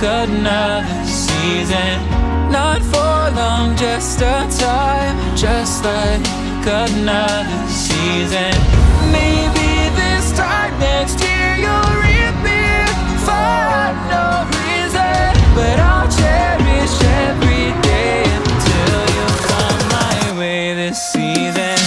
another season. Not for long, just a time, just like another season. Maybe this time next year you'll reappear for no reason, but I'll cherish every day until you come my way this season.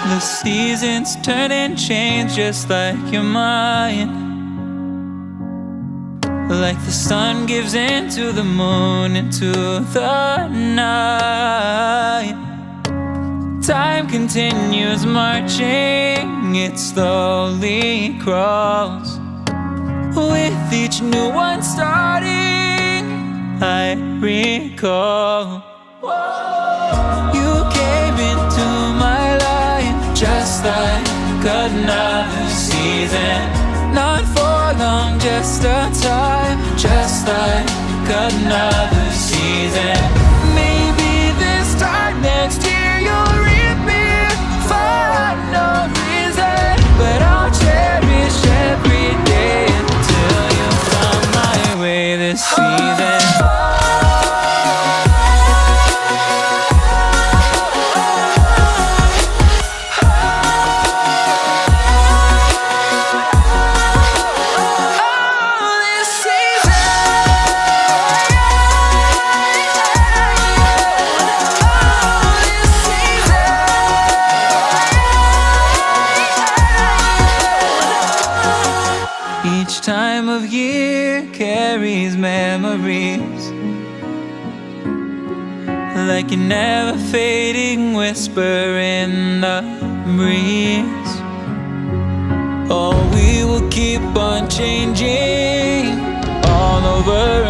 The seasons turn and change just like your mind. Like the sun gives into the moon, into the night. Time continues marching, it slowly crawls. With each new one starting, I recall you came into my life just like another season. Not for long, just a time, just like another season. Maybe this time next year you'll reappear for no reason, but I'll cherish every day until you come my way this season. Each time of year carries memories, like a never fading whisper in the breeze. Oh, we will keep on changing all over